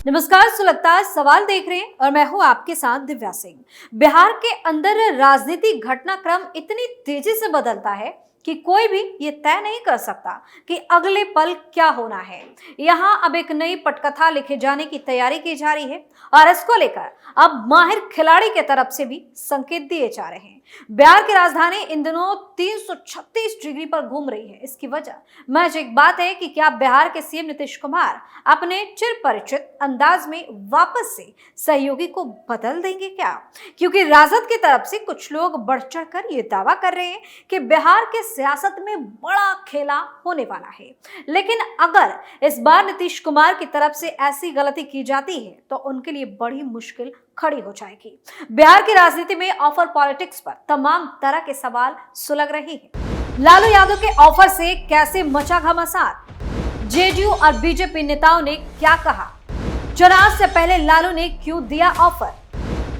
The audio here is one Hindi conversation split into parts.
नमस्कार, सुलगता सवाल देख रहे हैं और मैं हूं आपके साथ दिव्या सिंह। बिहार के अंदर राजनीतिक घटनाक्रम इतनी तेजी से बदलता है कि कोई भी ये तय नहीं कर सकता कि अगले पल क्या होना है। यहाँ अब एक नई पटकथा लिखे जाने की तैयारी की जा रही है और इसको लेकर अब माहिर खिलाड़ी के तरफ से भी संकेत दिए जा रहे हैं। बिहार की राजधानी इन दिनों 336 डिग्री पर घूम रही है। इसकी वजह महज एक बात है कि क्या बिहार के सीएम नीतीश कुमार अपने चिर परिचित अंदाज में वापस से सहयोगी को बदल देंगे क्या? क्योंकि राजद की तरफ से कुछ लोग बढ़ चढ़कर ये दावा कर रहे हैं कि बिहार के सियासत में बड़ा खेला होने वाला है। लेकिन अगर इस बार नीतीश कुमार की तरफ से ऐसी गलती की जाती है तो उनके लिए बड़ी मुश्किल खड़ी हो जाएगी। बिहार की राजनीति में ऑफर पॉलिटिक्स पर तमाम तरह के सवाल सुलग रहे हैं। लालू यादव के ऑफर से कैसे मचा घमासान? जेडीयू और बीजेपी नेताओं ने क्या कहा? चुनाव से पहले लालू ने क्यों दिया ऑफर?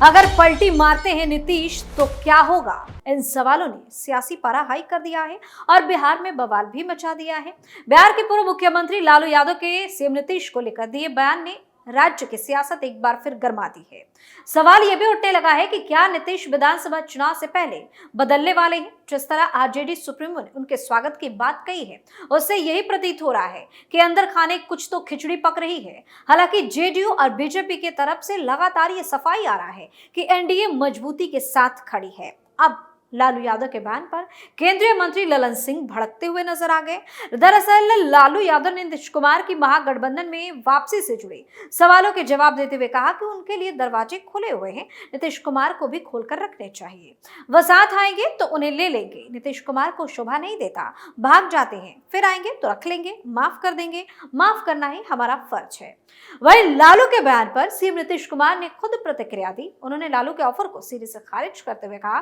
अगर पलटी मारते हैं नीतीश तो क्या होगा? इन सवालों ने सियासी पारा हाई कर दिया है और बिहार में बवाल भी मचा दिया है। बिहार के पूर्व मुख्यमंत्री लालू यादव के सीएम नीतीश को लेकर दिए बयान ने राज्य की सियासत एक बार फिर गर्मा दी है। सवाल यह भी उठने लगा है कि क्या नीतीश विधानसभा चुनाव से पहले बदलने वाले हैं? जिस तरह आरजेडी सुप्रीमो ने उनके स्वागत की बात कही है, उससे यही प्रतीत हो रहा है कि अंदर खाने कुछ तो खिचड़ी पक रही है। हालांकि जेडीयू और बीजेपी की तरफ से लगातार ये सफाई आ रहा है कि एनडीए मजबूती के साथ खड़ी है। अब लालू यादव के बयान पर केंद्रीय मंत्री ललन सिंह भड़कते हुए नजर आ गए। दरअसल लालू यादव ने नीतीश कुमार की महागठबंधन में वापसी से जुड़े सवालों के जवाब देते हुए कहा कि उनके लिए दरवाजे खुले हुए हैं, नीतीश कुमार को भी खोलकर रखने चाहिए। वह साथ आएंगे तो उन्हें ले लेंगे, नीतीश कुमार को शोभा नहीं देता, भाग जाते हैं, फिर आएंगे तो रख लेंगे, माफ कर देंगे, माफ करना ही हमारा फर्ज है। वहीं लालू के बयान पर सीएम नीतीश कुमार ने खुद प्रतिक्रिया दी। उन्होंने लालू के ऑफर को सिरे से खारिज करते हुए कहा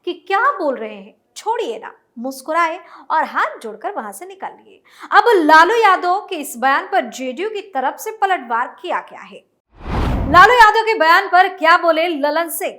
कि क्या बोल रहे हैं, छोड़िए ना, मुस्कुराए और हाथ जोड़कर वहां से निकल लिए। अब लालू यादव के इस बयान पर जेडीयू की तरफ से पलटवार किया गया है। लालू यादव के बयान पर क्या बोले ललन सिंह?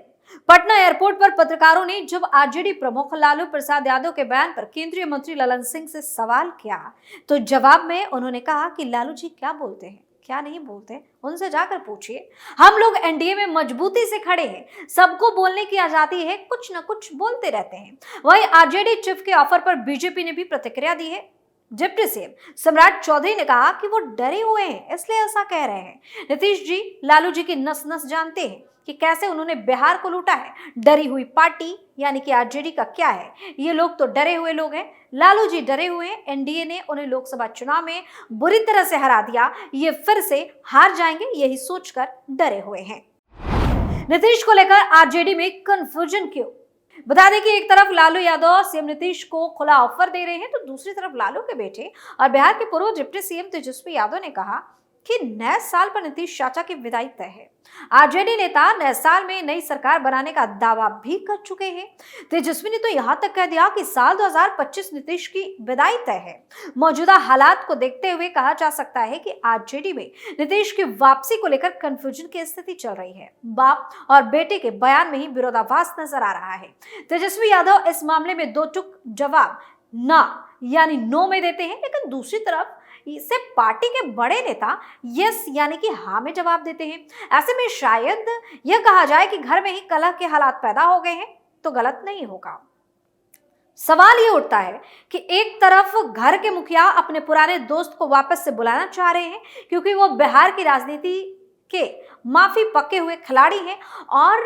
पटना एयरपोर्ट पर पत्रकारों ने जब आरजेडी प्रमुख लालू प्रसाद यादव के बयान पर केंद्रीय मंत्री ललन सिंह से सवाल किया तो जवाब में उन्होंने कहा कि लालू जी क्या बोलते हैं, क्या नहीं बोलते, उनसे जाकर पूछिए। हम लोग एनडीए में मजबूती से खड़े हैं, सबको बोलने की आजादी है, कुछ न कुछ बोलते रहते हैं। वहीं आरजेडी चीफ के ऑफर पर बीजेपी ने भी प्रतिक्रिया दी है। डिप्टी सीएम सम्राट चौधरी ने कहा कि वो डरे हुए हैं, इसलिए ऐसा कह रहे हैं। नीतीश जी लालू जी की नस नस जानते हैं कि कैसे उन्होंने बिहार को लूटा है। डरी हुई पार्टी यानी कि आरजेडी का क्या है, ये लोग तो डरे हुए लोग हैं। लालू जी डरे हुए हैं, एनडीए ने उन्हें लोकसभा चुनाव में बुरी तरह से हरा दिया, ये फिर से हार जाएंगे यही सोचकर डरे हुए हैं। नीतीश को लेकर आरजेडी में कंफ्यूजन क्यों? बता दें कि एक तरफ लालू यादव सीएम नीतीश को खुला ऑफर दे रहे हैं तो दूसरी तरफ लालू के बेटे और बिहार के पूर्व डिप्टी सीएम तेजस्वी यादव ने कहा कि नए साल पर नीतीश चाचा की विदाई तय है। आरजेडी नेता नए साल में नई सरकार बनाने का दावा भी कर चुके हैं। तेजस्वी ने तो यहां तक कह दिया कि साल 2025 नीतीश की विदाई तय है। मौजूदा हालात को देखते हुए कहा जा सकता है कि आरजेडी में नीतीश की वापसी को लेकर कंफ्यूजन की स्थिति चल रही है। बाप और बेटे के बयान में ही विरोधाभास नजर आ रहा है। तेजस्वी यादव इस मामले में दो टूक जवाब ना यानी नो में देते हैं, लेकिन दूसरी तरफ इसे पार्टी के बड़े नेता यस यानी कि हाँ में जवाब देते हैं। ऐसे में शायद यह कहा जाए कि घर में ही कलह के हालात पैदा हो गए हैं तो गलत नहीं होगा। सवाल ये उठता है कि एक तरफ घर के मुखिया अपने पुराने दोस्त को वापस से बुलाना चाह रहे हैं क्योंकि वो बिहार की राजनीति के माफी पके हुए खिलाड़ी हैं और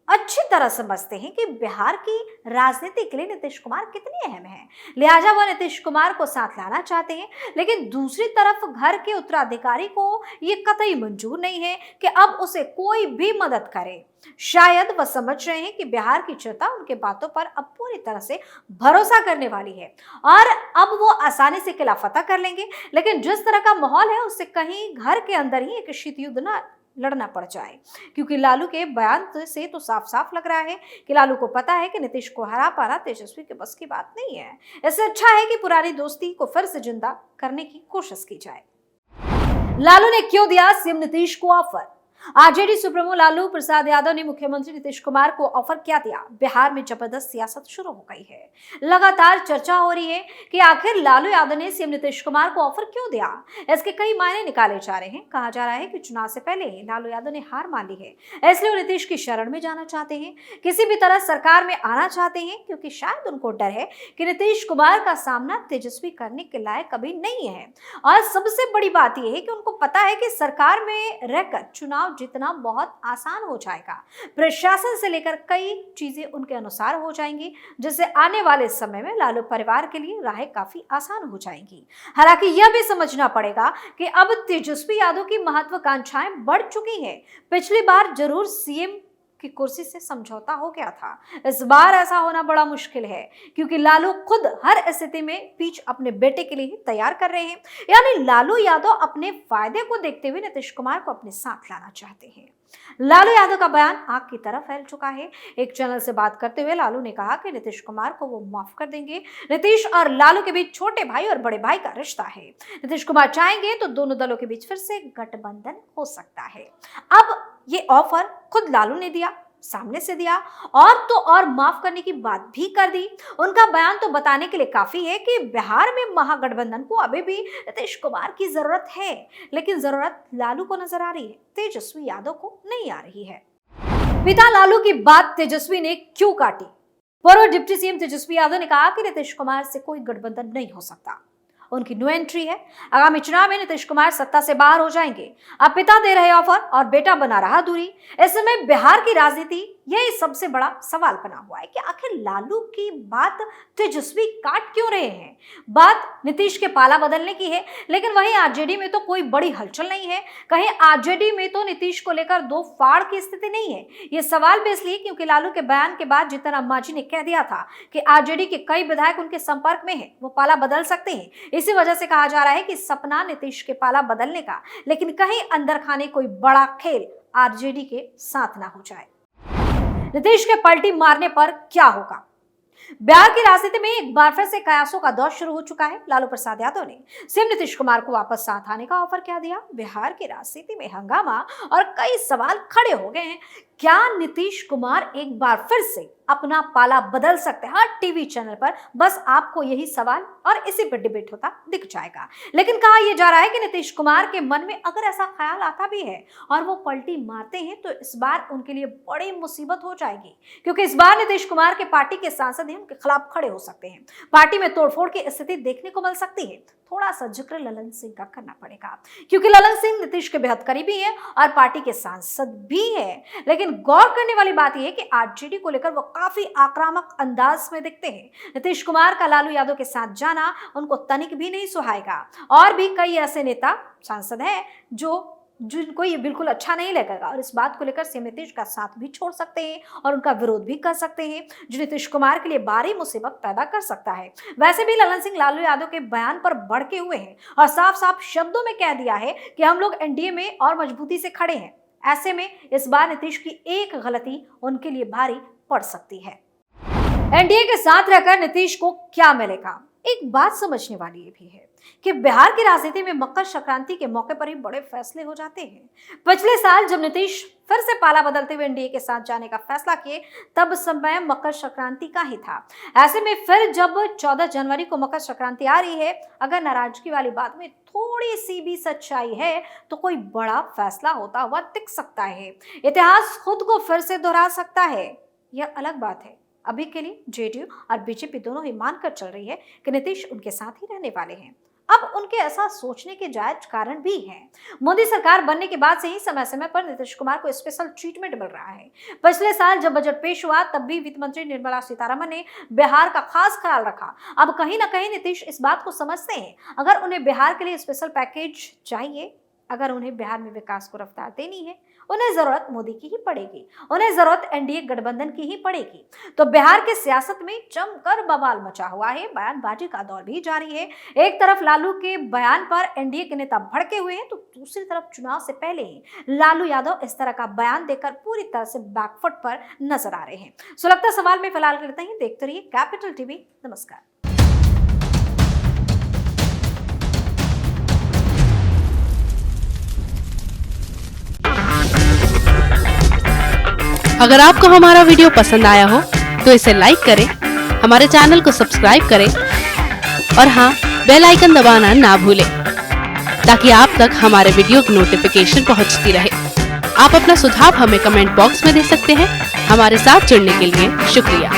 अच्छी तरह समझते हैं कि बिहार की राजनीति के लिए नीतीश कुमार कितने अहम हैं, लिहाजा वह नीतीश कुमार को साथ लाना चाहते हैं। लेकिन दूसरी तरफ घर के उत्तराधिकारी को ये कतई मंजूर नहीं है कि अब उसे कोई भी मदद करे। शायद वह समझ रहे हैं कि बिहार की जनता उनके बातों पर अब पूरी तरह से भरोसा करने वाली है और अब वो आसानी से किला फतह कर लेंगे। लेकिन जिस तरह का माहौल है उससे कहीं घर के अंदर ही एक शीत युद्ध न लड़ना पड़ जाए, क्योंकि लालू के बयान से तो साफ साफ लग रहा है कि लालू को पता है कि नीतीश को हरा पाना तेजस्वी के बस की बात नहीं है। इससे अच्छा है कि पुरानी दोस्ती को फिर से जिंदा करने की कोशिश की जाए। लालू ने क्यों दिया सीएम नीतीश को offer? RJD supremo Lalu Prasad Yadav ने मुख्यमंत्री नीतीश कुमार को ऑफर क्या दिया? बिहार में जबरदस्त सियासत शुरू हो गई है। लगातार चर्चा हो रही है कि आखिर लालू यादव ने सीएम नीतीश कुमार को ऑफर क्यों दिया। इसके कई मायने निकाले जा रहे हैं। कहा जा रहा है कि चुनाव से पहले ही लालू यादव ने हार मान ली है, इसलिए वो नीतीश की शरण में जाना चाहते हैं, किसी भी तरह सरकार में आना चाहते हैं, क्योंकि शायद उनको डर है कि नीतीश कुमार का सामना तेजस्वी करने के लायक कभी नहीं है। और सबसे बड़ी बात यह है कि उनको पता है कि सरकार में रहकर चुनाव जीतना बहुत आसान हो जाएगा। प्रशासन से लेकर कई चीजें उनके अनुसार हो जाएंगी, जिससे आने वाले समय में लालू परिवार के लिए राहें काफी आसान हो जाएंगी। हालांकि यह भी समझना पड़ेगा कि अब तेजस्वी यादव की महत्वाकांक्षाएं बढ़ चुकी हैं। पिछली बार जरूर सीएम की कुर्सी से समझौता हो गया था, इस बार ऐसा होना बड़ा मुश्किल है, क्योंकि लालू खुद हर स्थिति में पिच अपने बेटे के लिए ही तैयार कर रहे हैं। यानी लालू यादव अपने फायदे को देखते हुए नीतीश कुमार को अपने साथ लाना चाहते हैं। लालू यादव का बयान आग की तरह फैल चुका है। एक चैनल से बात करते हुए लालू ने कहा कि नीतीश कुमार को वो माफ कर देंगे। नीतीश और लालू के बीच छोटे भाई और बड़े भाई का रिश्ता है। नीतीश कुमार चाहेंगे तो दोनों दलों के बीच फिर से गठबंधन हो सकता है। अब ये ऑफर खुद लालू ने दिया, सामने से दिया, और तो और माफ करने की बात भी कर दी। उनका बयान तो बताने के लिए काफी है कि बिहार में महागठबंधन को अभी भी नीतीश कुमार की जरूरत है, लेकिन जरूरत लालू को नजर आ रही है, तेजस्वी यादव को नहीं आ रही है। पिता लालू की बात तेजस्वी ने क्यों काटी? पूर्व डिप्टी सीएम तेजस्वी यादव ने कहा कि नीतीश कुमार से कोई गठबंधन नहीं हो सकता। उनकी नो एंट्री है। आगामी चुनाव में नीतीश कुमार सत्ता से बाहर हो जाएंगे। अब पिता दे रहे ऑफर और बेटा बना रहा दूरी। इस समय बिहार की राजनीति यही सबसे बड़ा सवाल बना हुआ है कि आखिर लालू की बात तेजस्वी काट क्यों रहे हैं। बात नीतीश के पाला बदलने की है, लेकिन वहीं आरजेडी में तो कोई बड़ी हलचल नहीं है। कहीं आरजेडी में तो नीतीश को लेकर दो फाड़ की स्थिति नहीं है। ये सवाल भी इसलिए क्योंकि लालू के बयान के बाद जीतन राम मांझी ने कह दिया था कि आरजेडी के कई विधायक उनके संपर्क में है, वो पाला बदल सकते हैं। इसी वजह से कहा जा रहा है कि सपना नीतीश के पाला बदलने का, लेकिन कहीं अंदर खाने कोई बड़ा खेल आरजेडी के साथ ना हो जाए। नीतीश के पलटी मारने पर क्या होगा? बिहार की राजनीति में एक बार फिर से कयासों का दौर शुरू हो चुका है। लालू प्रसाद यादव ने सीएम नीतीश कुमार को वापस साथ आने का ऑफर क्या दिया? बिहार की राजनीति में हंगामा और कई सवाल खड़े हो गए हैं। क्या नीतीश कुमार एक बार फिर से अपना पाला बदल सकते हैं? हर टीवी चैनल पर बस आपको यही सवाल और इसी पर डिबेट होता दिख जाएगा। लेकिन कहा यह जा रहा है कि नीतीश कुमार के मन में अगर ऐसा ख्याल आता भी है और वो पलटी मारते हैं, तो इस बार उनके लिए बड़ी मुसीबत हो जाएगी, क्योंकि इस बार नीतीश कुमार के पार्टी के सांसद ही उनके खिलाफ खड़े हो सकते हैं। पार्टी में तोड़फोड़ की स्थिति देखने को मिल सकती है। थोड़ा सा जिक्र ललन सिंह का करना पड़ेगा, क्योंकि ललन सिंह नीतीश के बेहद करीबी है और पार्टी के सांसद भी है। लेकिन गौर करने वाली बात यह है कि आरजेडी को लेकर वो काफी आक्रामक अंदाज में दिखते हैं। नीतीश कुमार का लालू यादव के साथ जाना उनको तनिक भी नहीं सुहाएगा। और भी कई ऐसे नेता सांसद हैं जिनको ये बिल्कुल अच्छा नहीं लगेगा और इस बात को लेकर सीएम नीतीश का साथ भी छोड़ सकते हैं और उनका विरोध भी कर सकते हैं, जो नीतीश कुमार के लिए भारी मुसीबत पैदा कर सकता है। वैसे भी ललन सिंह लालू यादव के बयान पर भड़के हुए हैं और साफ साफ शब्दों में कह दिया है कि हम लोग एनडीए में और मजबूती से खड़े हैं। ऐसे में इस बार नीतीश की एक गलती उनके लिए भारी पड़ सकती है। एनडीए के साथ रहकर नीतीश को क्या मिलेगा? एक बात समझने वाली ये भी है कि बिहार की राजनीति में मकर संक्रांति के मौके पर ही बड़े फैसले हो जाते हैं। पिछले साल जब नीतीश फिर से पाला बदलते हुए एनडीए के साथ जाने का फैसला किए, तब समय मकर संक्रांति का ही था। ऐसे में फिर जब 14 जनवरी को मकर संक्रांति आ रही है, अगर नाराजगी वाली बात में थोड़ी सी भी सच्चाई है तो कोई बड़ा फैसला होता हुआ दिख सकता है। इतिहास खुद को फिर से दोहरा सकता है, यह अलग बात है। अभी के लिए जेडीयू और बीजेपी दोनों ही मानकर चल रही है कि नीतीश उनके साथ ही रहने वाले हैं। अब उनके ऐसा सोचने के जायज कारण भी हैं। मोदी सरकार बनने के बाद से ही समय समय पर नीतीश कुमार को स्पेशल ट्रीटमेंट मिल रहा है। पिछले साल जब बजट पेश हुआ, तब भी वित्त मंत्री निर्मला सीतारमण ने बिहार का खास ख्याल रखा। अब कहीं ना कहीं नीतीश इस बात को समझते हैं, अगर उन्हें बिहार के लिए स्पेशल पैकेज चाहिए, अगर उन्हें बिहार में विकास को रफ्तार देनी है, उन्हें जरूरत मोदी की ही पड़ेगी, उन्हें जरूरत एनडीए गठबंधन की ही पड़ेगी। तो बिहार के सियासत में जमकर बवाल मचा हुआ है। बयानबाजी का दौर भी जारी है। एक तरफ लालू के बयान पर एनडीए के नेता भड़के हुए हैं, तो दूसरी तरफ चुनाव से पहले ही लालू यादव इस तरह का बयान देकर पूरी तरह से बैकफुट पर नजर आ रहे हैं। सुलगता सवाल में फिलहाल करते हैं। देखते रहिए कैपिटल टीवी। नमस्कार। अगर आपको हमारा वीडियो पसंद आया हो तो इसे लाइक करें, हमारे चैनल को सब्सक्राइब करें और हाँ, बेल आइकन दबाना ना भूलें ताकि आप तक हमारे वीडियो की नोटिफिकेशन पहुंचती रहे। आप अपना सुझाव हमें कमेंट बॉक्स में दे सकते हैं। हमारे साथ जुड़ने के लिए शुक्रिया।